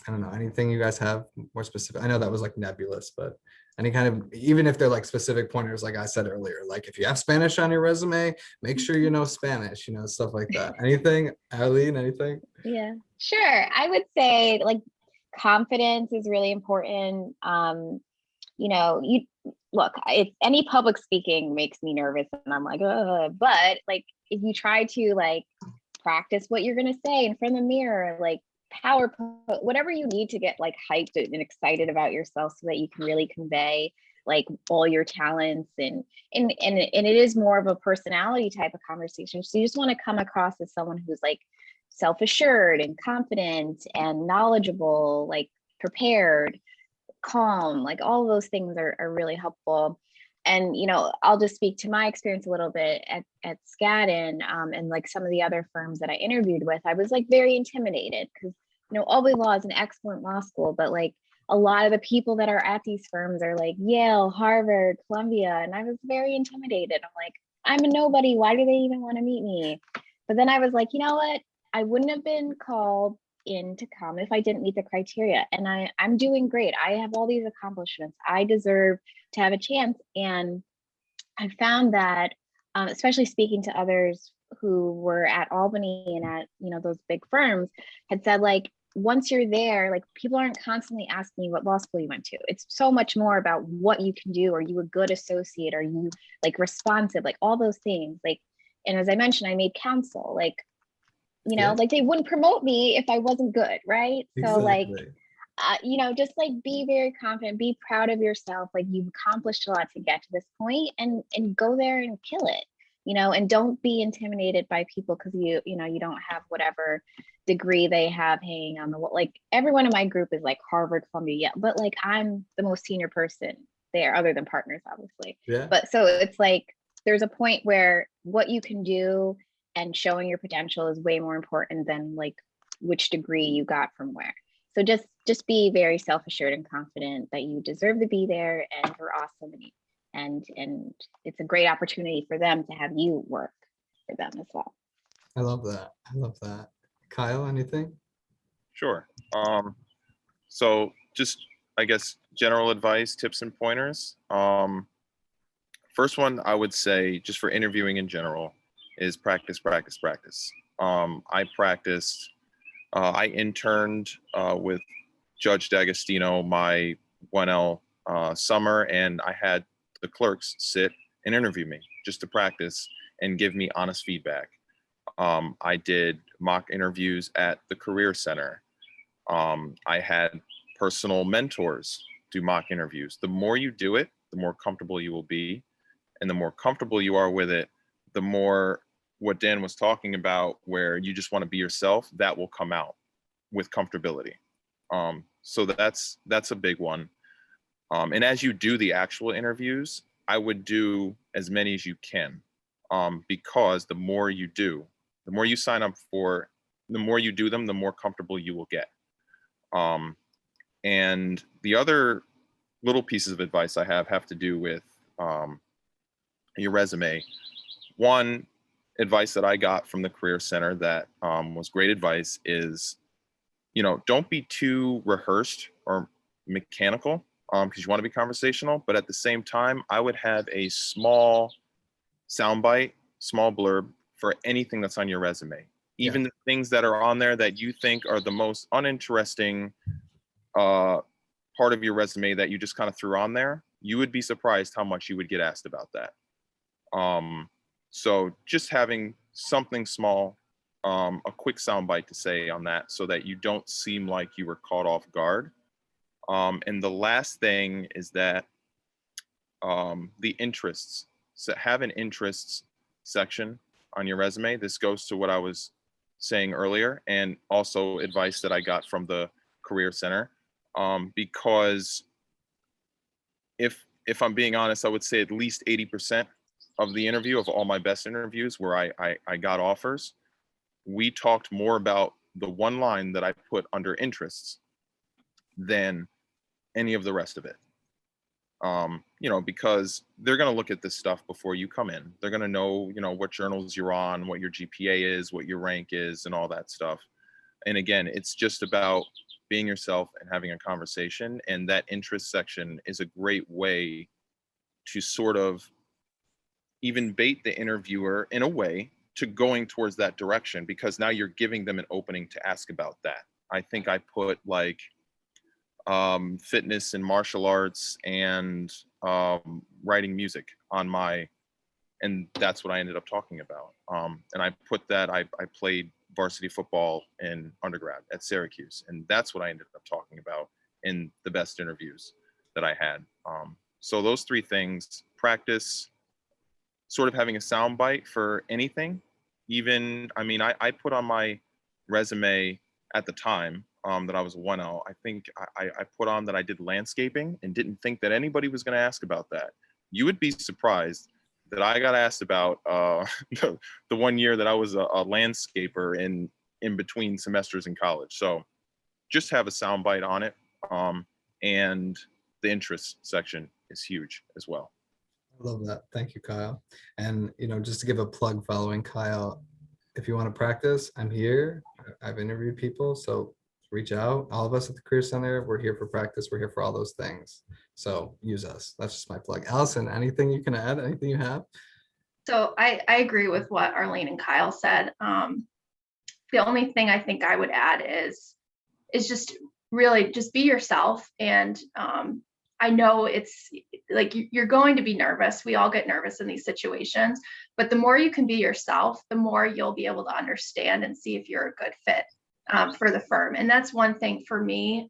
I don't know, anything you guys have more specific? I know that was like nebulous, but any kind of, even if they're like specific pointers, like I said earlier, like if you have Spanish on your resume, make sure you know Spanish, stuff like that. Anything, Arlene, anything? Yeah, sure. I would say like confidence is really important. You look, if any public speaking makes me nervous and I'm like, but like if you try to like practice what you're going to say in front of the mirror, like PowerPoint, whatever you need to get like hyped and excited about yourself so that you can really convey like all your talents and it is more of a personality type of conversation. So you just want to come across as someone who's like self-assured and confident and knowledgeable, like prepared, calm, like all those things are really helpful. And I'll just speak to my experience a little bit at Skadden and like some of the other firms that I interviewed with. I was like very intimidated because Albany Law is an excellent law school, but like a lot of the people that are at these firms are like Yale, Harvard, Columbia, and I was very intimidated. I'm like, I'm a nobody. Why do they even want to meet me? But then I was like, you know what? I wouldn't have been called in to come if I didn't meet the criteria, and I'm doing great. I have all these accomplishments. I deserve to have a chance. And I found that, especially speaking to others who were at Albany and at those big firms, had said like once you're there, like people aren't constantly asking you what law school you went to. It's so much more about what you can do. Are you a good associate? Are you like responsive? Like all those things. Like, and as I mentioned, I made counsel. Like like they wouldn't promote me if I wasn't good, right? Exactly. So like, just like be very confident, be proud of yourself. Like you've accomplished a lot to get to this point, and go there and kill it, and don't be intimidated by people because you don't have whatever degree they have hanging on the wall. Like everyone in my group is like Harvard, Columbia, yeah, but like I'm the most senior person there, other than partners, obviously. Yeah. But so it's like there's a point where what you can do and showing your potential is way more important than like which degree you got from where. So just be very self-assured and confident that you deserve to be there and you're awesome, and it's a great opportunity for them to have you work for them as well. I love that. I love that. Kyle, anything? Sure. So just, I guess, general advice, tips and pointers. First one I would say, just for interviewing in general, is practice, practice, practice. I practiced, I interned with Judge D'Agostino my 1L summer, and I had the clerks sit and interview me just to practice and give me honest feedback. I did mock interviews at the Career Center. I had personal mentors do mock interviews. The more you do it, the more comfortable you will be. And the more comfortable you are with it, the more what Dan was talking about, where you just want to be yourself, that will come out with comfortability. So that's a big one. And as you do the actual interviews, I would do as many as you can, because the more you do, the more you sign up for, the more you do them, the more comfortable you will get. And the other little pieces of advice I have to do with your resume. One advice that I got from the Career Center that was great advice is, don't be too rehearsed or mechanical, because you want to be conversational, but at the same time, I would have a small soundbite, small blurb for anything that's on your resume. Even the things that are on there that you think are the most uninteresting part of your resume that you just kind of threw on there, you would be surprised how much you would get asked about that. So just having something small, a quick soundbite to say on that, so that you don't seem like you were caught off guard. And the last thing is that the interests. So have an interests section on your resume. This goes to what I was saying earlier, and also advice that I got from the Career Center. Because if I'm being honest, I would say at least 80% of the interview, of all my best interviews where I got offers, we talked more about the one line that I put under interests than any of the rest of it. Because they're going to look at this stuff before you come in. They're going to know, what journals you're on, what your GPA is, what your rank is, and all that stuff. And again, it's just about being yourself and having a conversation. And that interest section is a great way to sort of even bait the interviewer in a way to going towards that direction, because now you're giving them an opening to ask about that. I think I put like fitness and martial arts and writing music on my, and that's what I ended up talking about. And I put that, I played varsity football in undergrad at Syracuse, and that's what I ended up talking about in the best interviews that I had. So those three things: practice, sort of having a soundbite for anything. Even, I put on my resume at the time that I was a 1L, I think I put on that I did landscaping and didn't think that anybody was going to ask about that. You would be surprised that I got asked about the 1 year that I was a landscaper in between semesters in college. So just have a soundbite on it. And the interest section is huge as well. I love that. Thank you, Kyle. And, just to give a plug following Kyle, if you want to practice, I'm here. I've interviewed people, so reach out. All of us at the Career Center, we're here for practice. We're here for all those things. So use us. That's just my plug. Allison, anything you can add? Anything you have? So I agree with what Arlene and Kyle said. The only thing I think I would add is just really just be yourself. And I know it's like you're going to be nervous. We all get nervous in these situations, but the more you can be yourself, the more you'll be able to understand and see if you're a good fit for the firm. And that's one thing for me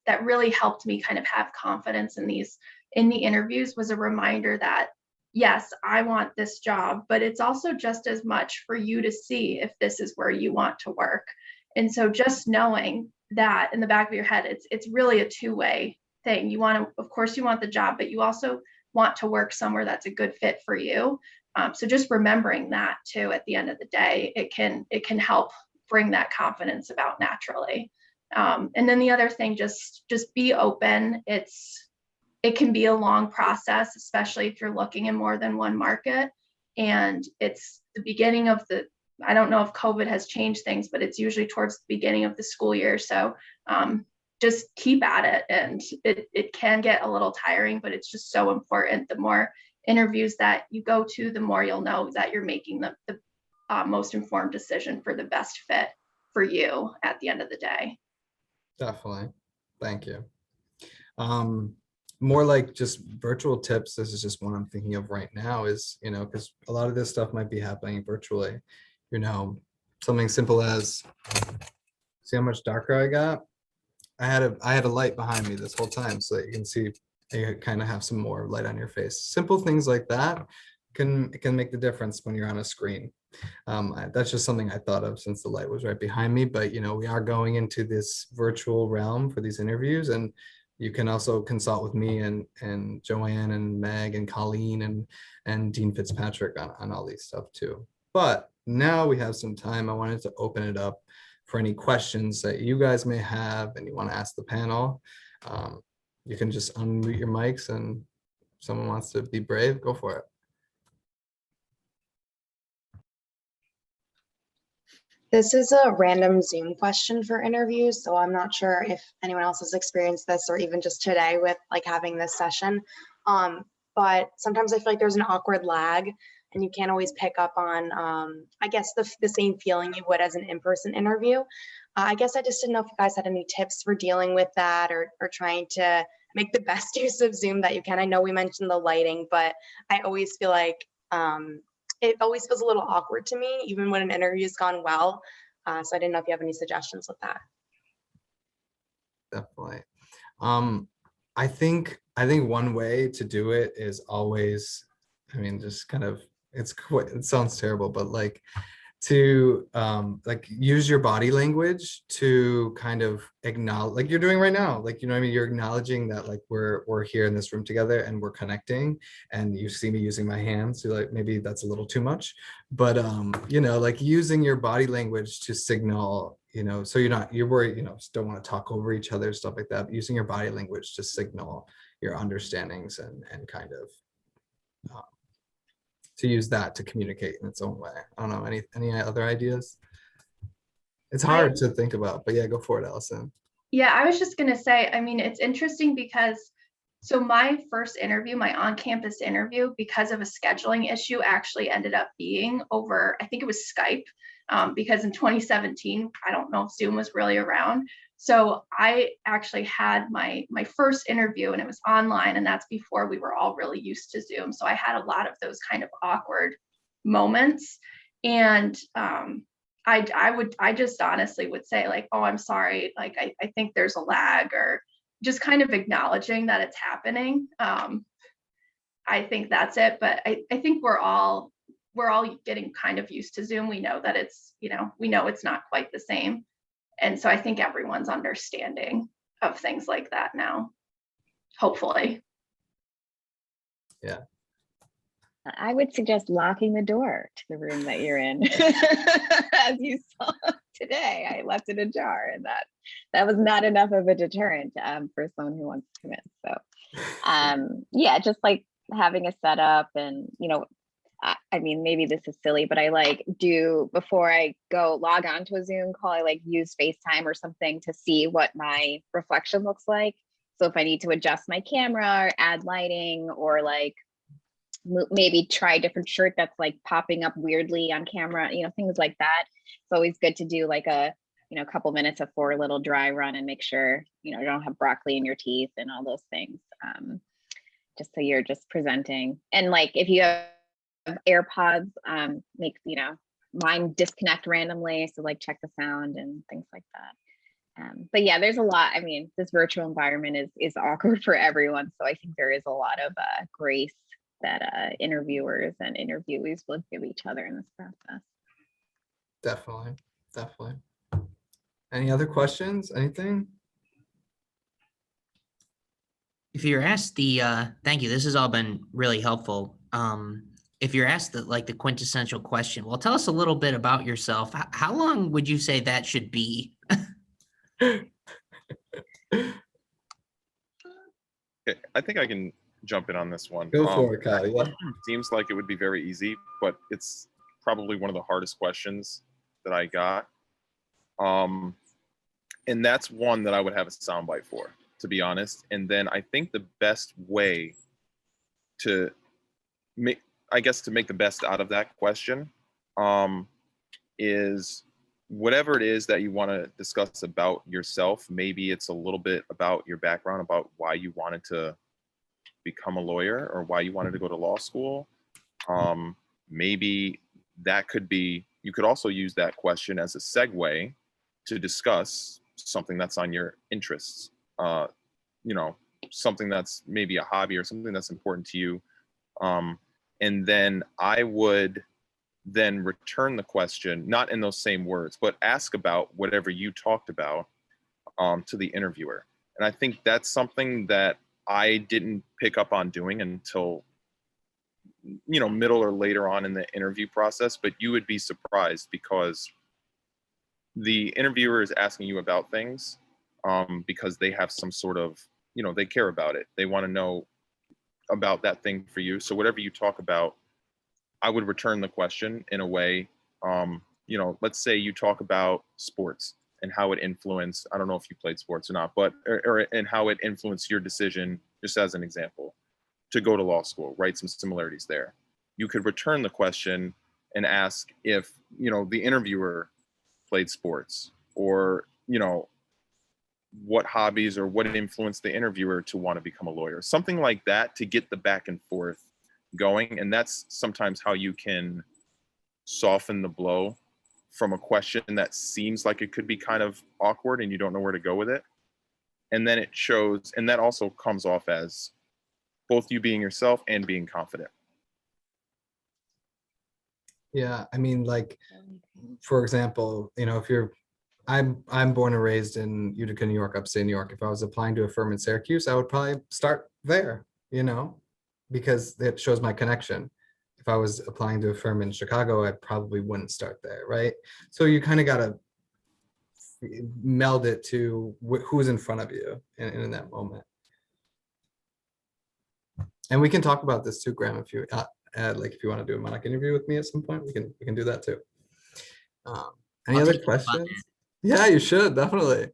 that really helped me kind of have confidence in the interviews, was a reminder that, yes, I want this job, but it's also just as much for you to see if this is where you want to work. And so just knowing that in the back of your head, it's really a two-way thing. You want to, of course, you want the job, but you also want to work somewhere that's a good fit for you. So just remembering that too, at the end of the day, it can help bring that confidence about naturally. And then the other thing, just be open. It can be a long process, especially if you're looking in more than one market. And it's the beginning of I don't know if COVID has changed things, but it's usually towards the beginning of the school year. So just keep at it. And it can get a little tiring, but it's just so important. The more interviews that you go to, the more you'll know that you're making the most informed decision for the best fit for you at the end of the day. Definitely. Thank you. More like just virtual tips. This is just one I'm thinking of right now is, because a lot of this stuff might be happening virtually, something simple as, see how much darker I got? I had a light behind me this whole time so that you can see, you kind of have some more light on your face. Simple things like that can make the difference when you're on a screen. That's just something I thought of since the light was right behind me, but we are going into this virtual realm for these interviews, and you can also consult with me and Joanne and Meg and Colleen and Dean Fitzpatrick on all these stuff too. But now we have some time. I wanted to open it up for any questions that you guys may have and you want to ask the panel. You can just unmute your mics, and if someone wants to be brave, go for it. This is a random Zoom question for interviews, so I'm not sure if anyone else has experienced this or even just today with like having this session. But sometimes I feel like there's an awkward lag and you can't always pick up on, I guess, the same feeling you would as an in-person interview. I guess I just didn't know if you guys had any tips for dealing with that or trying to make the best use of Zoom that you can. I know we mentioned the lighting, but I always feel like it always feels a little awkward to me, even when an interview's gone well. So I didn't know if you have any suggestions with that. Definitely. I think one way to do it is always, just kind of, it sounds terrible, but like to use your body language to kind of acknowledge, like you're doing right now, like, you're acknowledging that like we're here in this room together and we're connecting, and you see me using my hands. So like maybe that's a little too much, but like using your body language to signal, so you're worried, don't want to talk over each other, stuff like that, but using your body language to signal your understandings and kind of to use that to communicate in its own way. I don't know, any other ideas? It's hard to think about, but yeah, go for it, Allison. Yeah, I was just going to say, it's interesting because so my first interview, my on-campus interview, because of a scheduling issue, actually ended up being over, I think it was Skype, because in 2017, I don't know if Zoom was really around. So I actually had my first interview and it was online, and that's before we were all really used to Zoom. So I had a lot of those kind of awkward moments. And I just honestly would say like, oh, I'm sorry. Like, I think there's a lag, or just kind of acknowledging that it's happening. I think that's it. But I think we're all getting kind of used to Zoom. We know that it's, we know it's not quite the same. And so I think everyone's understanding of things like that now, hopefully. Yeah. I would suggest locking the door to the room that you're in. As you saw today, I left it ajar, and that was not enough of a deterrent for someone who wants to come in. So yeah, just like having a setup, and maybe this is silly, but I do, before I go log on to a Zoom call, I use FaceTime or something to see what my reflection looks like. So if I need to adjust my camera or add lighting, or maybe try a different shirt that's popping up weirdly on camera, things like that. It's always good to do a couple minutes before a little dry run and make sure, you don't have broccoli in your teeth and all those things. Just so you're just presenting. And if you have AirPods, make mine disconnect randomly, so check the sound and things like that. But yeah, there's a lot. This virtual environment is awkward for everyone, so I think there is a lot of grace that interviewers and interviewees will give each other in this process. Definitely. Any other questions? Anything? If you're asked thank you, this has all been really helpful. If you're asked the quintessential question, well, tell us a little bit about yourself. How long would you say that should be? Okay, I think I can jump in on this one. Go for it, Kyle. Yeah. Question seems like it would be very easy, but it's probably one of the hardest questions that I got. And that's one that I would have a soundbite for, to be honest. And then I think the best way to make, I guess, to make the best out of that question, is whatever it is that you want to discuss about yourself. Maybe it's a little bit about your background, about why you wanted to become a lawyer or why you wanted to go to law school. Maybe that could be, you could also use that question as a segue to discuss something that's on your interests, you know, something that's maybe a hobby or something that's important to you. And then I would then return the question, not in those same words, but ask about whatever you talked about to the interviewer. And I think that's something that I didn't pick up on doing until, you know, middle or later on in the interview process. But you would be surprised because the interviewer is asking you about things because they have some sort of, you know, they care about it. They want to know about that thing for you. So whatever you talk about, I would return the question in a way, you know, let's say you talk about sports and how it influenced, I don't know if you played sports or not, but, and how it influenced your decision, just as an example, to go to law school, right? Some similarities there. You could return the question and ask if, you know, the interviewer played sports, or, you know, what hobbies or what influenced the interviewer to want to become a lawyer, something like that, to get the back and forth going. And that's sometimes how you can soften the blow from a question that seems like it could be kind of awkward and you don't know where to go with it. And then it shows, and that also comes off as both you being yourself and being confident. Yeah, I mean, like, for example, you know, if you're, I'm born and raised in Utica, New York, upstate New York. If I was applying to a firm in Syracuse, I would probably start there, you know, because it shows my connection. If I was applying to a firm in Chicago, I probably wouldn't start there, right? So you kind of got to meld it to who's in front of you in that moment. And we can talk about this too, Graham, if you like, if you want to do a mock interview with me at some point, we can do that too. Any I'll other take you up on questions? Yeah, you should definitely.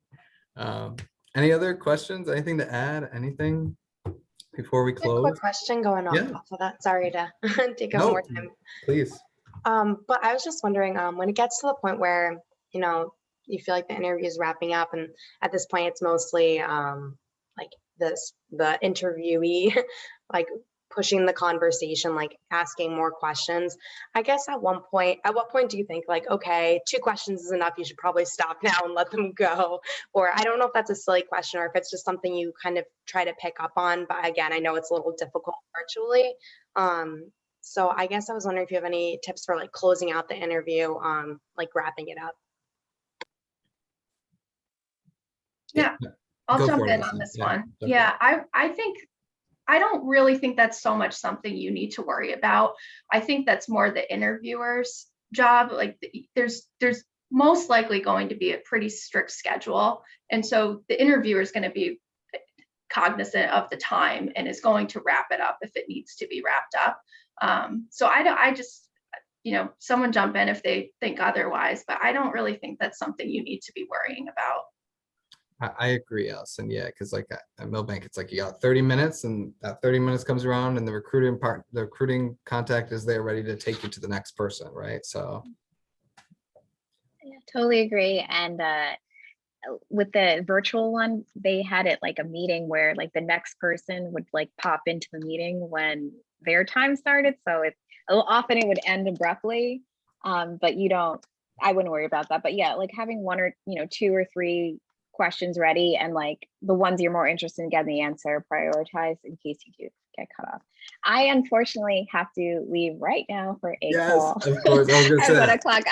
Any other questions? Anything to add? Anything before we A close? quick question going Yeah. off of that. Sorry to take up No, more time. please. But I was just wondering, when it gets to the point where, you know, you feel like the interview is wrapping up, and at this point it's mostly like the interviewee like pushing the conversation, like asking more questions. I guess at what point do you think, like, okay, 2 questions is enough, you should probably stop now and let them go? Or I don't know if that's a silly question or if it's just something you kind of try to pick up on, but again, I know it's a little difficult virtually. So I guess I was wondering if you have any tips for like closing out the interview, like wrapping it up. Yeah, I'll Go jump for it, in Allison. on this Yeah, one. jump in. Yeah, I think, I don't really think that's so much something you need to worry about. I think that's more the interviewer's job. Like, there's most likely going to be a pretty strict schedule. And so the interviewer is going to be cognizant of the time and is going to wrap it up if it needs to be wrapped up. So I just, you know, someone jump in if they think otherwise, but I don't really think that's something you need to be worrying about. I agree, Allison. Yeah, because like at Millbank, it's like you got 30 minutes, and that 30 minutes comes around, and the recruiting contact is there ready to take you to the next person, right? So Yeah, totally agree. And with the virtual one, they had it like a meeting where like the next person would like pop into the meeting when their time started. So often it would end abruptly, but I wouldn't worry about that. But yeah, like having 1 or 2 or 3 questions ready, and like the ones you're more interested in getting the answer prioritized in case you do get cut off. I unfortunately have to leave right now for a yes, call of course. I was gonna at say 1 that. o'clock,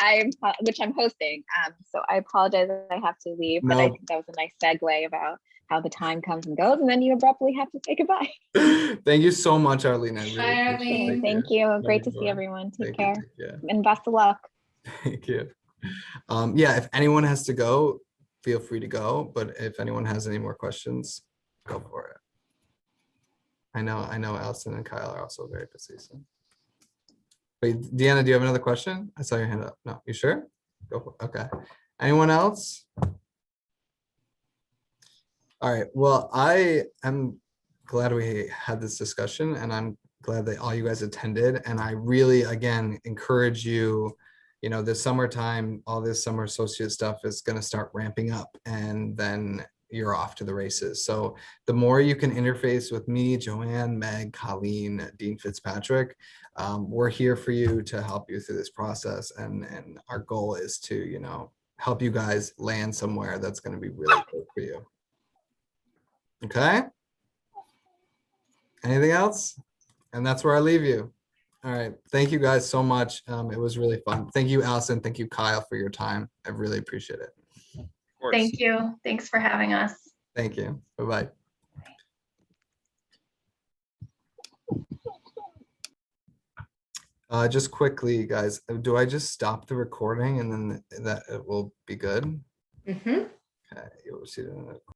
which I'm hosting. So I apologize that I have to leave, but I No. think that was a nice segue about how the time comes and goes, and then you abruptly have to say goodbye. Thank you so much, Arlene. I really Bye, appreciate it. Arlene. Thank you. Great to see Bye. everyone. Take Thank you. care Yeah. and best of luck. Thank you. Yeah, if anyone has to go, feel free to go, but if anyone has any more questions, go for it. I know Allison and Kyle are also very busy. So. Wait, Deanna, do you have another question? I saw your hand up. No, you sure? Go for it. Okay. Anyone else? All right. Well, I am glad we had this discussion, and I'm glad that all you guys attended. And I really, again, encourage you, you know, this summertime, all this summer associate stuff is going to start ramping up, and then you're off to the races. So the more you can interface with me, Joanne, Meg, Colleen, Dean Fitzpatrick, we're here for you to help you through this process. And our goal is to, you know, help you guys land somewhere that's going to be really good for you. Okay. Anything else? And that's where I leave you. All right. Thank you guys so much. It was really fun. Thank you, Allison. Thank you, Kyle, for your time. I really appreciate it. Of course. Thank you. Thanks for having us. Thank you. Bye-bye. Just quickly, guys, do I just stop the recording and then that it will be good? Mm-hmm. Okay, you'll see it in a